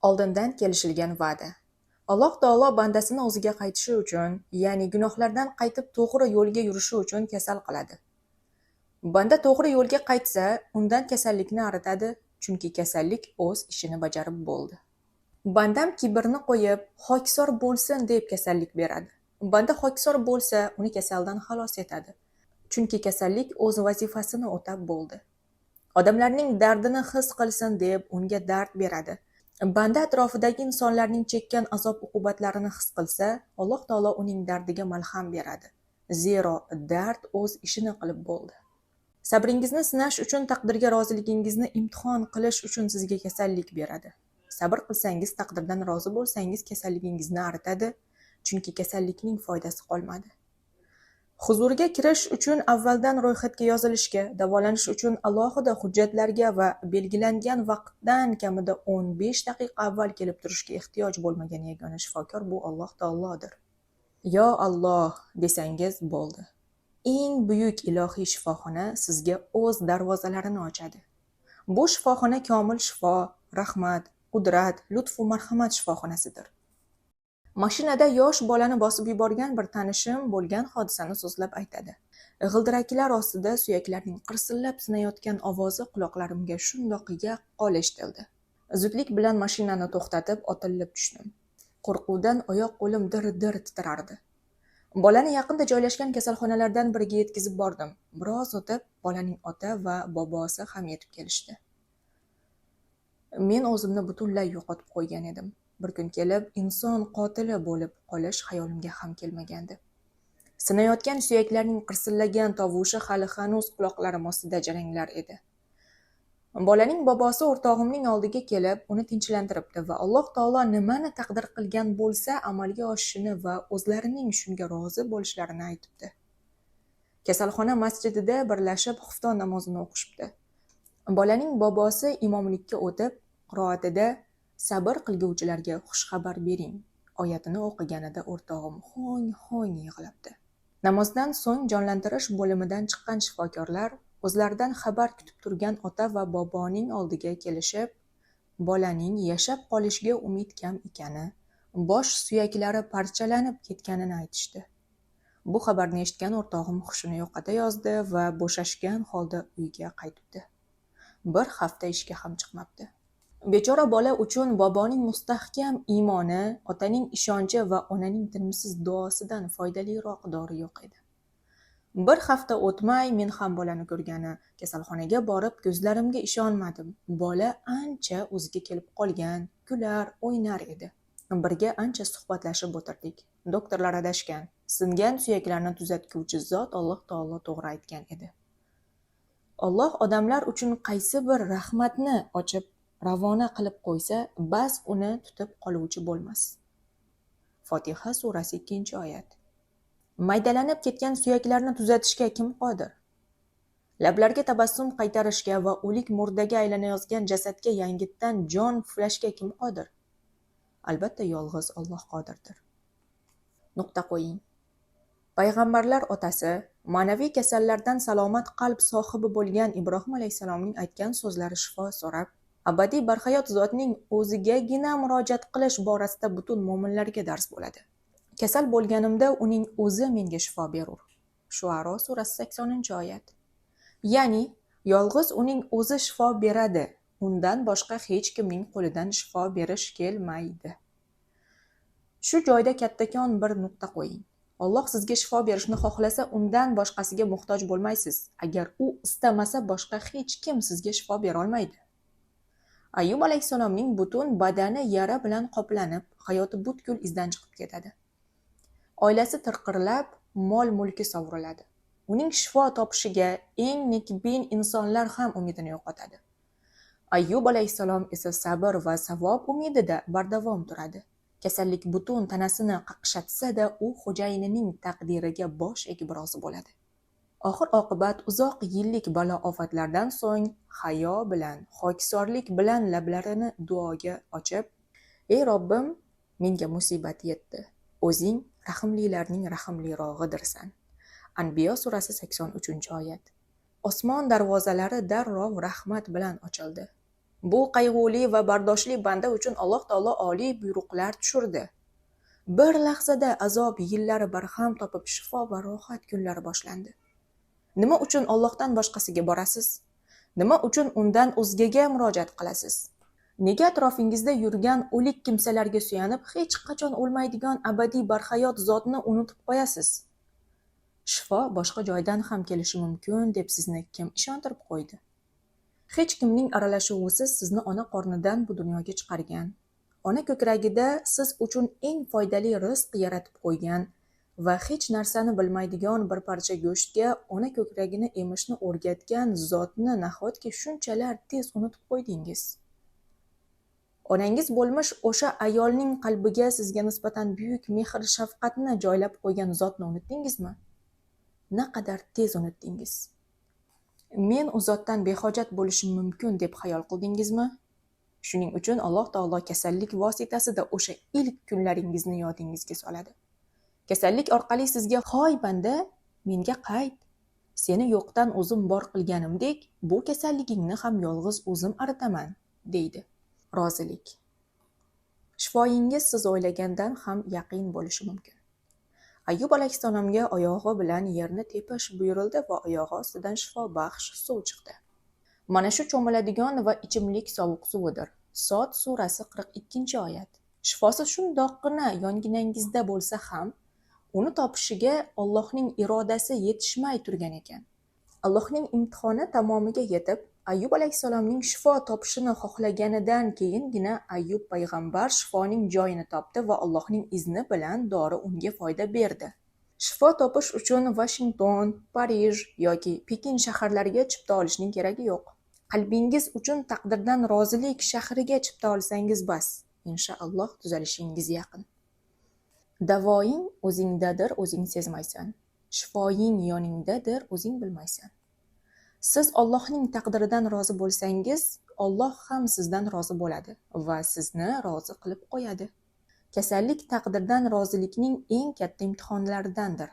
Oldindan kelishilgan va'da. Alloh taolo bandasini o'ziga qaytishi uchun, ya'ni gunohlardan qaytib to'g'ri yo'lga yurishi uchun kasal qiladi. Banda to'g'ri yo'lga qaytsa, undan kasallikni aritadi, chunki kasallik o'z ishini bajarib bo'ldi. Bandam kibrni qo'yib, xokisor bo'lsin deb kasallik beradi. Banda xokisor bo'lsa, uni kasaldan xalos etadi, chunki kasallik o'z vazifasini o'tab bo'ldi. Odamlarning dardini his qilsin deb unga dard beradi. Banda atrofidagi insonlarning chekkan azob-uqubatlarini his qilsa, Alloh taolo uning dardiga malham beradi. Zero dard o'z ishini qilib bo'ldi. Sabringizni sinash uchun, taqdirga roziligingizni imtihon qilish uchun sizga kasallik beradi. Sabr qilsangiz, taqdirdan rozi bo'lsangiz, kasalligingizni aritadi, chunki kasallikning foydasi qolmadi. Huzurga kirish uchun avvaldan ro'yxatga yozilishga, davolanish uchun alohida hujjatlarga va belgilangan vaqtdan kamida 15 daqiqa avval kelib turishga ehtiyoj bo'lmagan yagona shifokor bu Alloh taolodir. Yo Alloh desangiz bo'ldi. Eng buyuk ilohiy shifoxona sizga o'z darvozalarini ochadi. Bu shifoxona komil shifo, rahmat, qudrat, lutf va marhamat shifoxonasidir. Mashinada yosh bolani bosib yuborgan bir tanishim bo'lgan hodisani so'zlab aytadi. G'ildiraklar ostida suyaklarning qirsillab sinayotgan ovozi quloqlarimga shundoq yaqqol eshitildi. Zudlik bilan mashinani to'xtatib, otilib tushdim. Qo'rquvdan oyoq-qo'lim dir-dir titrardi. Bolani yaqinda joylashgan kasalxonalardan biriga yetkazib bordim. Biroz o'tib, bolaning ota va bobosi ham yetib kelishdi. Men o'zimni butunlay yo'qotib qo'ygan edim. Bir kun kelib, inson qotili bo'lib qolish xayolimga ham kelmagandi. Sinayotgan suyaklarning qirsillagan tovushi hali hanuz quloqlarim ostida jaranglar edi. Bolaning bobosi o'rtog'imning oldiga kelib, uni tinchlantiribdi va Alloh taolo nimani taqdir qilgan bo'lsa amalga oshishini va o'zlarining shunga rozi bo'lishlarini aytibdi. Kasalxona masjidida birlashib xufton namozini o'qishibdi. Bolaning bobosi imomlikka o'tib, qiroatida sabr qilguvchilarga xushxabar bering oyatini o'qiganida o'rtog'im ho'ng yig'labdi. Namozdan so'ng jonlantirish bo'limidan chiqqan shifokorlar o'zlaridan xabar kutib turgan ota va boboning oldiga kelishib, bolaning yashab qolishiga umid kam ekani, bosh suyaklari parchalanib ketganini aytishdi. Bu xabarni eshitgan o'rtog'im hushini yo'qota yozdi va bo'shashgan holda uyga qaytibdi. Bir hafta ishga ham chiqmabdi. Bechora bola uchun boboning mustahkam iymoni, otaning ishonchi va onaning tinimsiz duosidan foydaliroq dori yo'q edi. Bir hafta o'tmay men ham bolani ko'rgani, kasalxonaga borib ko'zlarimga ishonmadim. Bola ancha o'ziga kelib qolgan, kular, o'ynar edi. Birga ancha suhbatlashib o'tirdik. Doktorlar adashgan. Singan suyaklarni tuzatguvchi zot Alloh taolo to'g'ri aytgan edi. Alloh odamlar uchun qaysi bir rahmatni ochib ravona qilib qo'ysa, bas uni tutib qoluvchi bo'lmas. Fotiha surasi 2-oyat. Maydalanib ketgan suyaklarni tuzatishga kim qodir? Lablarga tabassum qaytarishga va o'lik murdaga aylanayotgan jasadga yangitdan jon puflashga kim qodir? Albatta yolg'iz Alloh qodirdir. Nuqta qo'ying. Payg'ambarlar otasi, ma'naviy kasallardan salomat qalb sohibi bo'lgan Ibrohim alayhisalomning aytgan so'zlari shifo so'rab, abadiy barhayot zotning o'zigagina murojaat qilish borasida butun mo'minlarga dars bo'ladi. Kasal bo'lganimda uning o'zi menga shifo berur. Shuaro surasi 80-oyat. Ya'ni, yolg'iz uning o'zi shifo beradi. Undan boshqa hech kimning qo'lidan shifo berish kelmaydi. Shu joyda kattakon bir nuqta qo'ying. Alloh sizga shifo berishni xohlasa, undan boshqasiga muhtoj bo'lmaysiz. Agar u istamasa, boshqa hech kim sizga shifo bera olmaydi. Ayyub alayhisalomning butun badani yara bilan qoplanib, hayoti butkul izdan chiqib ketadi. Oilasi tirqirlab, mol-mulki sovriladi. Uning shifo topishiga eng nekbin insonlar ham umidini yo'qotadi. Ayyub alayhisalom esa sabr va savob umidida bardavom turadi. Kasallik butun tanasini qaqshatsa-da, u xo'jayinining taqdiriga bosh egib rozi bo'ladi. Oxir oqibat uzoq yillik balo-ofatlardan so'ng hayo bilan, xokisorlik bilan lablarini duoga ochib, "Ey Robbim, menga musibat yetdi. O'zing rahimlilarning rahimlirog'idirsan." Anbiyo surasi 83-oyat. Osmon darvozalari darrov rahmat bilan ochildi. Bu qayg'uli va bardoshli banda uchun Alloh taolo oliy buyruqlar tushirdi. Bir lahzada azob yillari barham topib shifo va rohat kunlari boshlandi. Nima uchun Allohdan boshqasiga borasiz? Nima uchun undan o'zgaga murojaat qilasiz? Nega atrofingizda yurgan o'lik kimsalarga suyanib, hech qachon o'lmaydigan abadiy barhayot zotni unutib qo'yasiz? Shifo boshqa joydan ham kelishi mumkin deb sizni kim ishontirib qo'ydi? Hech kimning aralashuvisiz sizni ona qornidan bu dunyoga chiqargan. Ona ko'kragida siz uchun eng foydali rizq yaratib qo'ygan va hech narsani bilmaydigan bir parcha go'shtga ona ko'kragini emishni o'rgatgan zotni nahotki shunchalar tez unutib qo'ydingiz? Onangiz bo'lmish o'sha ayolning qalbiga sizga nisbatan buyuk mehr shafqatni joylab qo'ygan zotni unutdingizmi? Naqadar tez unutdingiz? Men u zotdan behojat bo'lishim mumkin deb xayol qildingizmi? Shuning uchun Alloh taolo kasallik vositasida o'sha ilk kunlaringizni yodingizga soladi. Kasallik orqali sizga "Hoy banda, menga qayt. Seni yo'qdan o'zim bor qilganimdek, bu kasalligingni ham yolg'iz o'zim aritaman", deydi. Rozilik. Shifoyingiz siz o'ylagandan ham yaqin bo'lishi mumkin. Ayyub alayhissalomga oyog'i bilan yerni tepish buyurildi va oyog'i ostidan shifobaxsh suv chiqdi. Mana shu cho'miladigan va ichimlik sovuq suvidir. Sod surasi 42-oyat. Shifosi shundoqqina yonginangizda bo'lsa ham, uni topishiga Allohning irodasi yetishmay turgan ekan. Allohning imtihoni tamomiga yetib, Ayyub alayhissalomning shifo topishini xohlaganidan keyingina Ayyub payg'ambar shifoning joyini topdi va Allohning izni bilan dori unga foyda berdi. Shifo topish uchun Washington, Parij yoki Pekin shaharlariga chipta olishning keragi yo'q. Qalbingiz uchun taqdirdan rozilik shahriga chipta olsangiz bas, inshaalloh tuzalishingiz yaqin. Davoing o'zingdadir, o'zing sezmaysan. Shifoying yoningdadir, o'zing bilmaysan. Siz Allohning taqdiridan rozi bo'lsangiz, Alloh ham sizdan rozi bo'ladi va sizni rozi qilib qo'yadi. Kasallik taqdirdan rozilikning eng katta imtihonlaridandir.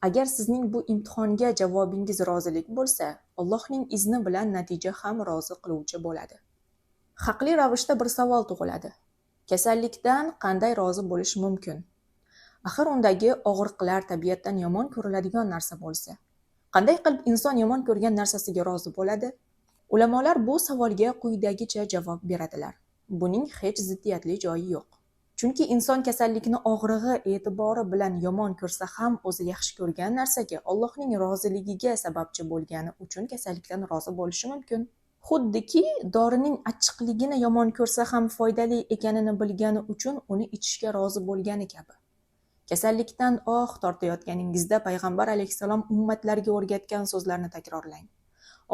Agar sizning bu imtihonga javobingiz rozilik bo'lsa, Allohning izni bilan natija ham rozi qiluvchi bo'ladi. Haqli ravishda bir savol tug'iladi. Kasallikdan qanday rozi bo'lish mumkin? Axir undagi og'riqlar tabiatdan yomon ko'riladigan narsa bo'lsa, qanday qilib inson yomon ko'rgan narsasiga rozi bo'ladi? Ulamolar bu savolga quyidagicha javob beradilar. Buning hech ziddiyatli joyi yo'q. Chunki inson kasallikni og'rig'i e'tibori bilan yomon ko'rsa ham o'zi yaxshi ko'rgan narsaga Allohning roziligiga sababchi bo'lgani uchun kasallikdan rozi bo'lishi mumkin. Xuddiki dorining achchiqligini yomon ko'rsa ham foydali ekanini bilgani uchun uni ichishga rozi bo'lgani kabi. Kasallikdan tortayotganingizda payg'ambar alayhissalom ummatlarga o'rgatgan so'zlarni takrorlang.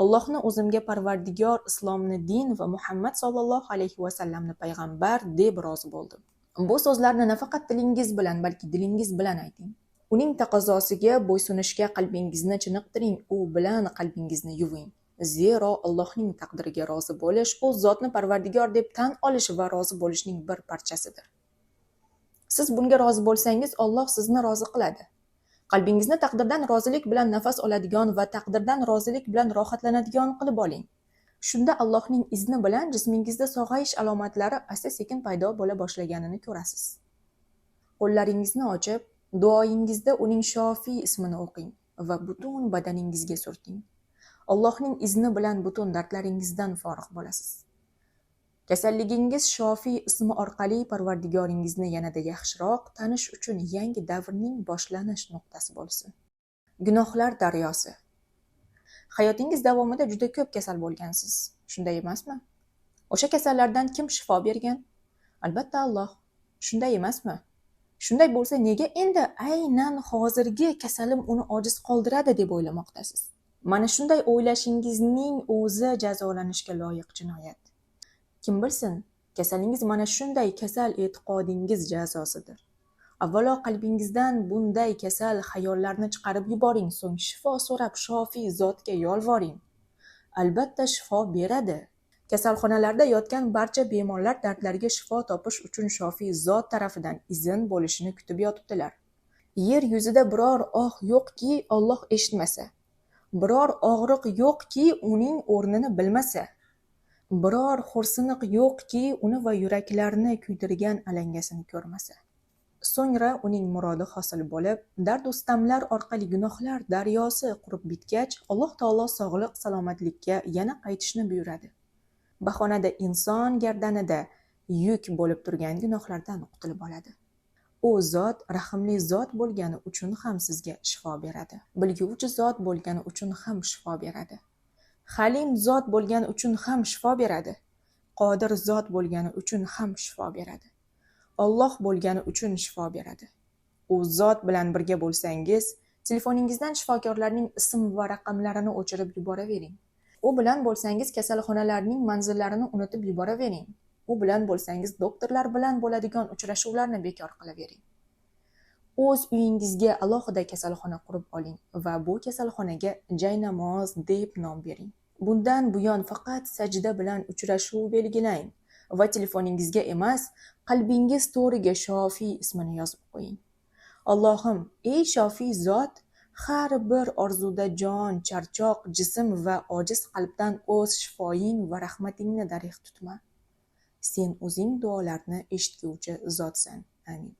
Allohni o'zimga parvardigor, islomni din va Muhammad sallallohu alayhi va sallamni payg'ambar deb rozi bo'ldim. Bu so'zlarni nafaqat tilingiz bilan, balki dilingiz bilan ayting. Uning taqozosiga bo'ysunishga qalbingizni chiniqtiring, u bilan qalbingizni yuving. Zero Allohning taqdiriga rozi bo'lish u zotni parvardigor deb tan olish va rozi bo'lishning bir parchasidir. Siz bunga rozi bo'lsangiz, Alloh sizni rozi qiladi. Qalbingizni taqdirdan rozilik bilan nafas oladigan va taqdirdan rozilik bilan rohatlanadigan qilib oling. Shunda Allohning izni bilan jismingizda sog'ayish alomatlari asta-sekin paydo bo'la boshlaganini ko'rasiz. Qo'llaringizni ochib, duoyingizda uning Shofiy ismini o'qing va butun badaningizga surting. Allohning izni bilan butun dardlaringizdan forig' bo'lasiz. Kasalligingiz Shofiy ismi orqali Parvardigoringizni yanada yaxshiroq tanish uchun yangi davrning boshlanish nuqtasi bo'lsin. Gunohlar daryosi. Hayotingiz davomida juda ko'p kasal bo'lgansiz, shunday emasmi? O'sha kasallardan kim shifo bergan? Albatta Alloh. Shunday emasmi? Shunday bo'lsa, nega endi aynan hozirgi kasalim uni ojiz qoldiradi deb o'ylamoqdasiz? Mana shunday o'ylashingizning o'zi jazolanishga loyiq jinoyat. Kim bilsin, kasalingiz mana shunday kasal e'tiqodingiz jazosidir. Avvalo qalbingizdan bunday kasal xayollarni chiqarib yuboring, so'ng shifo so'rab Shofiy zotga yolvoring. Albatta shifo beradi. Kasalxonalarda yotgan barcha bemorlar dardlariga shifo topish uchun Shofiy zot tarafidan izn bo'lishini kutib yotibdilar. Yer yuzida biror yo'qki Alloh eshitmasa, biror og'riq yo'qki uning o'rnini bilmasa. Biror xo'rsiniq yo'qki, uni va yuraklarni kuydirgan alangasini ko'rmasa. So'ngra uning murodi hosil bo'lib, dardu sitamlar orqali gunohlar daryosi qurib bitgach, Alloh taolo sog'lik salomatlikka yana qaytishni buyuradi. Bahonada inson gardanida yuk bo'lib turgan gunohlardan qutulib oladi. U zot rahimli zot bo'lgani uchun ham sizga shifo beradi. Bilguvchi zot bo'lgani uchun ham shifo beradi. Halim zot bo'lgani uchun ham shifo beradi. Qodir zot bo'lgani uchun ham shifo beradi. Alloh bo'lgani uchun shifo beradi. U zot bilan birga bo'lsangiz, telefoningizdan shifokorlarning ism va raqamlarini o'chirib yuboravering. U bilan bo'lsangiz, kasalxonalarning manzillarini unutib yuboravering. U bilan bo'lsangiz, doktorlar bilan bo'ladigan uchrashuvlarni bekor qilavering. O'z uyingizga alohida kasalxona qurib oling va bu kasalxonaga jaynamoz deb nom bering. Bundan buyon faqat sajda bilan uchrashuv belgilang va telefoningizga emas, qalbingiz to'riga Shofiy ismini yozib qo'ying. Allohim, ey Shofiy zot, har bir orzuda jon, charchoq, jism va ojiz qalbdan o'z shifoying va rahmatingni darig' tutma. Sen o'zing duolarni eshitguvchi zotsan. Amin.